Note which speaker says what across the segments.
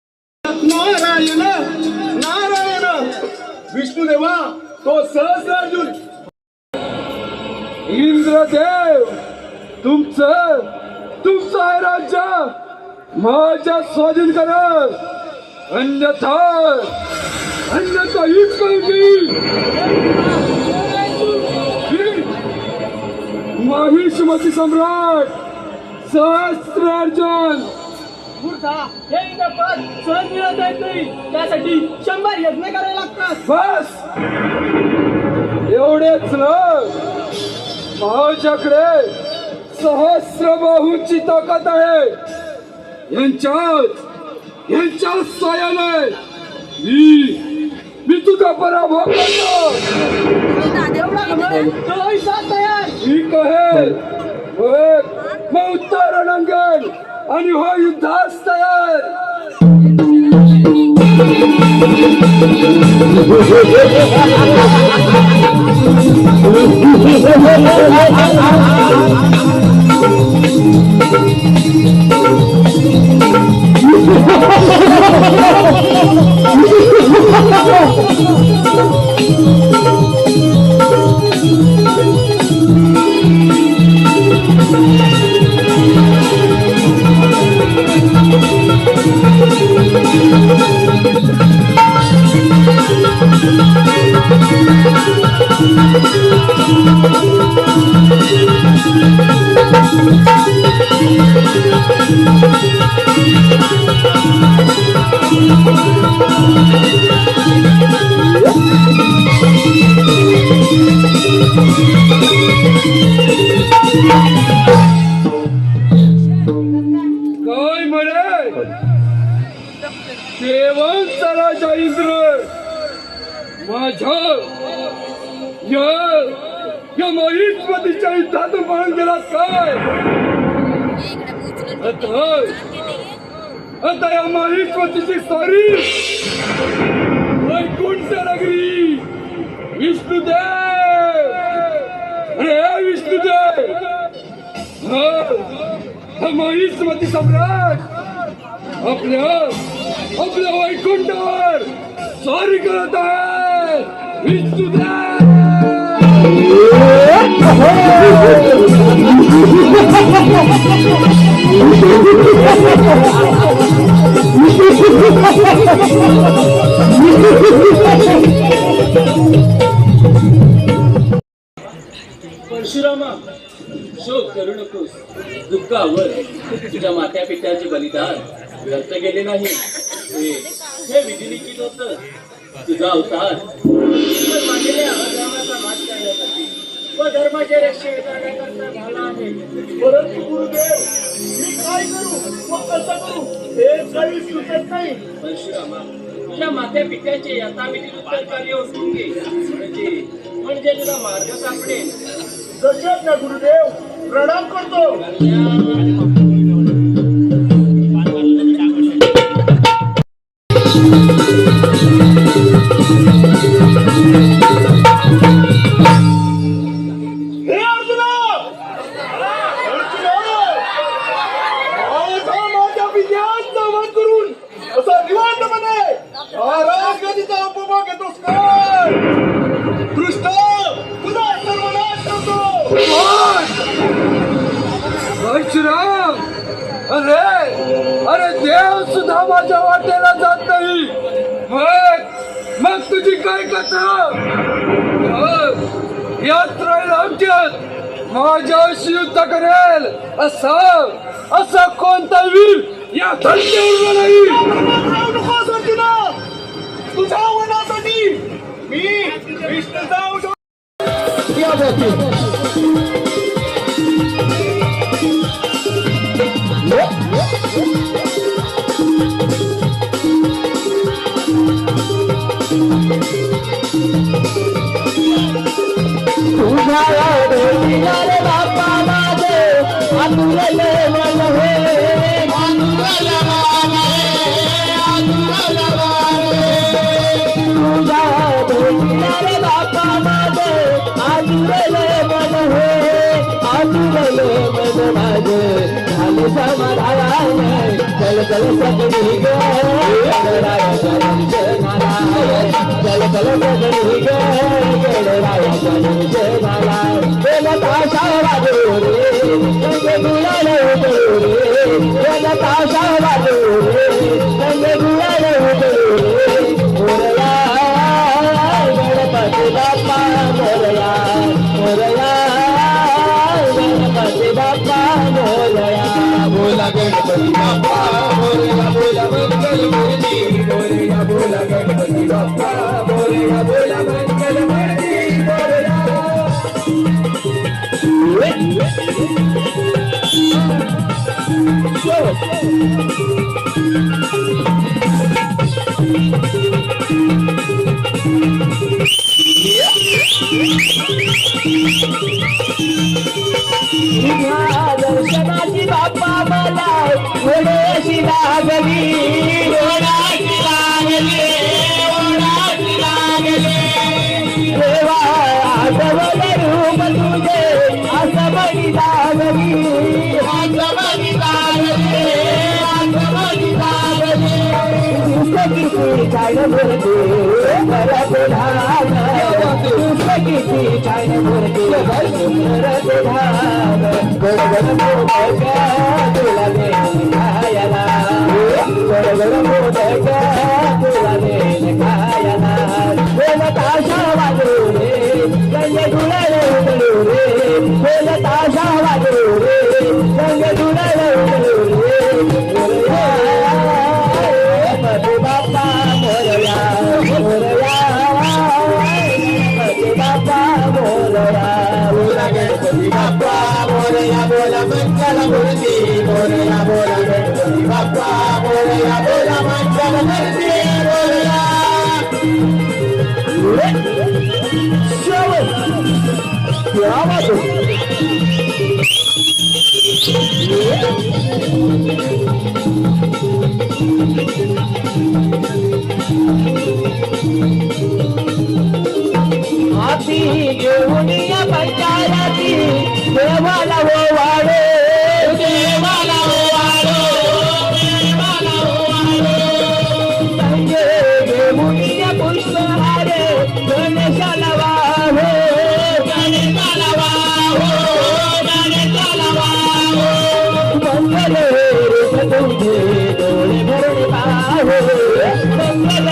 Speaker 1: नारायण नारायण विष्णुदेवा तो सहस्रार्जुन इंद्रदेव तुमचं आहे राज्य माझ्या स्वाधीन करा अन्यथा हीच कळगी महिष्मती सम्राट सहस्रार्जुन
Speaker 2: हे इंद्रपद सहज मिळत नाही त्यासाठी 100 यज्ञ करावे लागतात
Speaker 1: बस एवढेच ना माझ्याकडे सहस्र बाहूंची ताकद आहे यांच्या सायाने मी तुझा पराभव करतो ठीक आहे मग उत्तर रणांगण आणि हो युद्धास तयार काय म्हणे देवांचा राजा इंद्र माझ्या या महिष्मतीच्या युद्धातून पळून गेला काय आता या महिष्मतीची सारी वैकुंठ नगरी विष्णुदेव अरे विष्णुदेव हा महिष्मती सम्राट आपल्या वैकुंठावर स्वारी करत आहे विष्णुदेव
Speaker 3: परशुरामा शोक करू नकोस दुःखावर तुझ्या मात्या पित्याचे बलिदान व्यर्थ गेले नाही हे विधिलिखित होत तुझा अवतार मागेल्या अधर्माचा नाश करण्यासाठी व धर्माच्या रक्षणाकरता झाला आहे परंतु गुरुदेव मी काय करू व कसं करू हे काही सुचत नाही परशुरामा तुझ्या मात्या पित्याचे यथाविधी कार्य ओळखून घे म्हणजे तुला मार्ग सापडेल
Speaker 1: दशरथ ना गुरुदेव प्रणाम करतो आराध्याचा उपभोग घेतोस काय? दृष्ट तुझा सर्वनाश करतो. परशुराम, अरे देव सुद्धा माझ्या वाटेला जात नाही. मग तुझी काय कथा? यात्रेला आमच्यात माझ्याशी युद्ध करेल असा कोणता वीर या धरतीवर नाही. तुझ्या वनासाठी मी विष्णू जाऊ चल चल सगळी ग चल चल सगळी ग ताशा वाजो रे गुलाल रे ताशा वाजो रे गुलाल रे मोरया गणपती बाप्पा मोरया मोरया गणपती बाप्पा मोरया बोला गणपती बाप्पा मोरया बोला मंगल मूर्ती मोरया बोला गणपती बाप्पा मोरया बोला मंगल मूर्ती मोरया. दर्शनाची बाप्पा मला थोडीशी लागली ओढाची लागली ओढाची लागली देवा आठवलं रूप तुझे असं बळी लागली आठवणी लागली आठवणी लागली किती काय बोलते मला प्रधान किती काय बोलते प्रधान गडगड मोदक तुला देईन खायला गडगड मोदक तुला देईन खायला बोल ताशा वाजो रे गंगे धुळाले उडलो रे बोल ताशा वाजो रे गंगे धुळाले उडलो रे गणपती बाप्पा मोरया मोरया गणपती बाप्पा मोरया बोला गणपती बाप्पा मोरया बोला मंगल मूर्ती मोरया बोला गणपती बाप्पा मोरया बोला मंगल मूर्ती मोरया. क्या बात हाती घेऊन या पंचायती देवाला ओवाळो देवाला ओवाळो देवाला ओवाळो संगे घेऊन या पुष्पहारे गणेशाला वाहो गणेशाला वाहो गणेशाला वाहो मंगल रूप तुझे डोळे भरून पाहो मंगल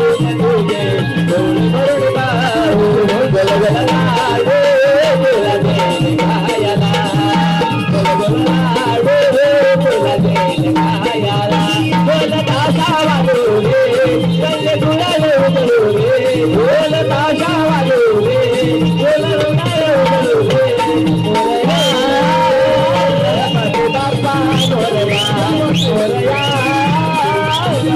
Speaker 1: रूप तुझे डोळे भरून पाहो गलगलाडो तुला देईन खायला गलगलाडो तुला देईन खायला बोल ताशा वाजो रे गंगे धुळाले उडलो रे बोल ताशा वाजो रे बोल रुणाले उडलो रे मोरया गणपती बाप्पा मोरया मोरया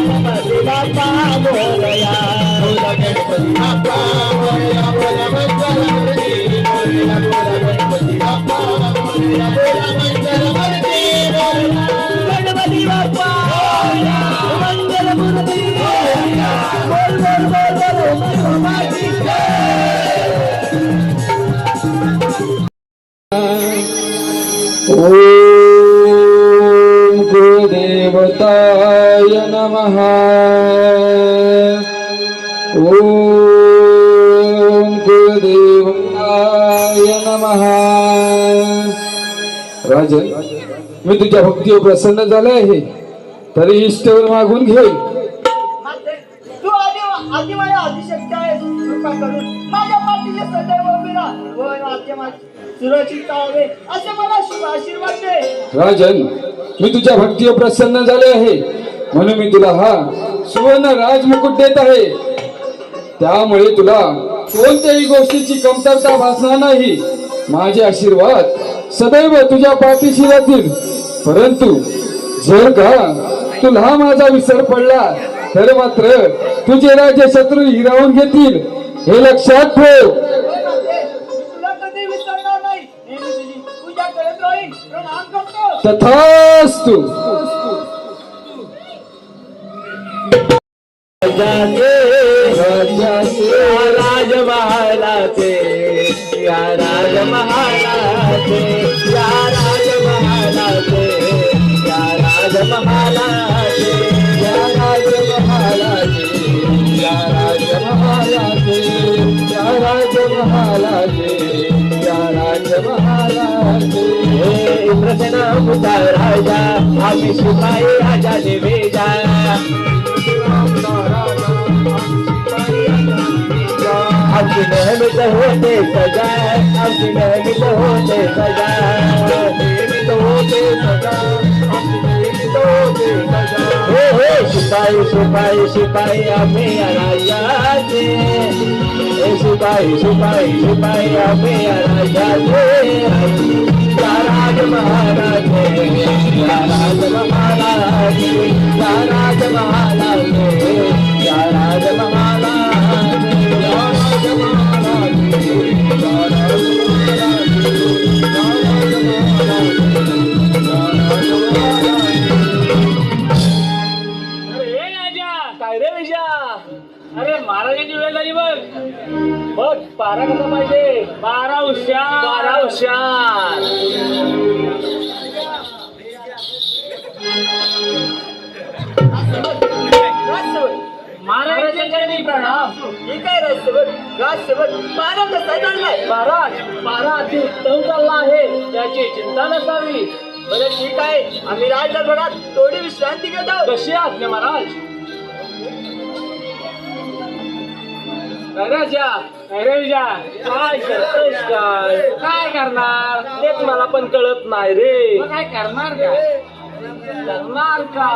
Speaker 1: गणपती बाप्पा मोरया बोला गणपती बाप्पा मोरया बोला मंगल मूर्ती मोरया बोला गणपती बाप्पा मोरया बोला मंगल मूर्ती मोरया गणपती बाप्पा मंगल मूर्ती बोल बोल बोल बोल माझी
Speaker 4: ओम गुरुदेवताय नमः. नमः. राजन, मी तुझ्या भक्तीवर प्रसन्न झाले आहे, तरी इष्टवर मागून घे.
Speaker 2: तू आधी माझ्या आदिशक्ती आहे. कृपा करून माझ्या पाठीचे सदैव उभे राहा व राज्य सुरक्षित चालवे असे मला शुभ आशीर्वाद दे.
Speaker 4: राजन, मी तुझ्या भक्तीवर प्रसन्न झाले आहे, म्हणून मी तुला हा सुवर्ण राजमुकुट देत आहे. त्यामुळे तुला कोणत्याही गोष्टीची कमतरता भासणार नाही. माझे आशीर्वाद सदैव तुझ्या पाठीशी राहतील. परंतु जर का तुला माझा विसर पडला तर मात्र तुझे राज्य शत्रू हिरावून घेतील, हे लक्षात ठेव.
Speaker 2: तुला कधी विसरणार नाही. नेहमी तुझी पूजा करत राहील. प्रणाम करतो.
Speaker 4: तथास्तु.
Speaker 1: राजमहालाचे या राजमहालाचे या राजमहालाचे या राजमहालाचे या राजमहालाचे या राजमहालाचे या राजमहालाचे या राजमहालाचे. हे इंद्रसेना मुद्दा राजा आम्ही शिपाई राजा देवेजा. आमची नेहमीच होते सजा आमची नेहमीच होते सजा नेहमीच होते सजा आमची नेहमीच होते सजा. हो हो शिपाई शिपाई शिपाई आम्ही या राजाचे. हे शिपाई शिपाई शिपाई आम्ही या राजाचे. या राजमहाराजे या राजमहाराजे या राजमहाराजे या राजमहाराजे या
Speaker 3: काय रे विजा? अरे महाराजांची वेळ झाली बघ. बघ पारा कसा पाहिजे. 12 हुशार 12 हुशार. महाराजांच्या प्रणाम.
Speaker 2: हे काय राजसेवक राजसेवक पारा कसा चाललाय.
Speaker 3: महाराज पारा अति उत्तम चालला आहे, त्याची चिंता नसावी.
Speaker 2: बरं ठीक आहे. आम्ही राजदरबारात थोडी विश्रांती घेत आहोत.
Speaker 3: कशी आज्ञा महाराज. राजा अरे विजा काय करतोस काय. काय करणार तेच मला पण कळत नाही रे. काय करणार काय करणार का.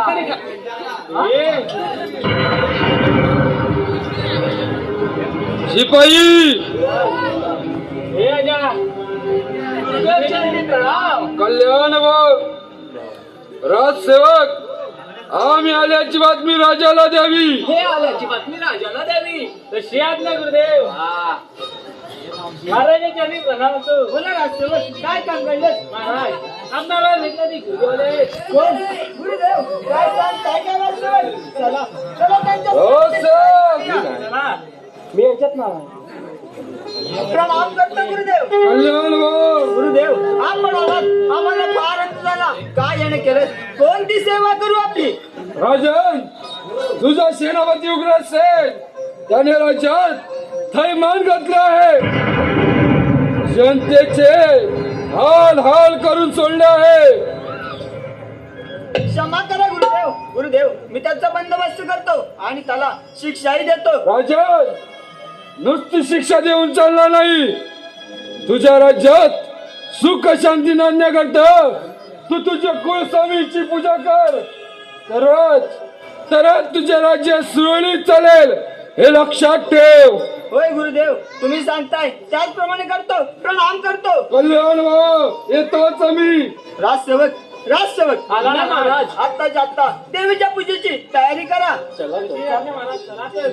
Speaker 4: शिपाई
Speaker 3: हे राजा प्रणाम.
Speaker 4: कल्याण राजसेवक, आम्ही आल्याची बातमी राजाला द्यावी.
Speaker 3: हे आल्याची बातमी राजाला द्यावी. तशी आज्ञा गुरुदेव. महाराजांच्या मी प्रणाम असो.
Speaker 2: बोला राजसेवक काय काम घडलं.
Speaker 3: महाराज आपणाला भेटण्याची गुरुदेव.
Speaker 2: कोण गुरुदेव काय सांगताय का राजसेवक. चला चला त्यांच्या
Speaker 4: हो सर.
Speaker 3: चला, मी यांच्यात नाव
Speaker 2: प्रणाम करतो गुरुदेव.
Speaker 4: कल्याण
Speaker 2: गुरुदेव आपण आलात आम्हाला फार आनंद झाला. काय याने केलं. कोणती सेवा करू आपली.
Speaker 4: राजन, तुझा सेनापती उग्रसेन त्याने राज्यात थैमान घातले आहे. जनतेचे हाल हाल करून सोडले आहे.
Speaker 2: क्षमा करा गुरुदेव. गुरुदेव मी त्याचा बंदोबस्त करतो आणि त्याला शिक्षाही देतो.
Speaker 4: राजन, नुसती शिक्षा देऊन चालणार नाही. तुझ्या राज्यात सुख शांती नांदण्याकरता तू तुझ्या कुलस्वामीची पूजा कर. तरच तुझ्या राज्यात सुरळीत चालेल, हे लक्षात ठेव.
Speaker 2: होय गुरुदेव तुम्ही सांगताय त्याचप्रमाणे करतो. प्रणाम करतो.
Speaker 4: कल्याण येतोच आम्ही.
Speaker 2: राजसेवक राजसेवक
Speaker 3: आला ना महाराज.
Speaker 2: आत्ताच्या आत्ता देवीच्या पूजेची तयारी करा.
Speaker 3: चला महाराज चला तर.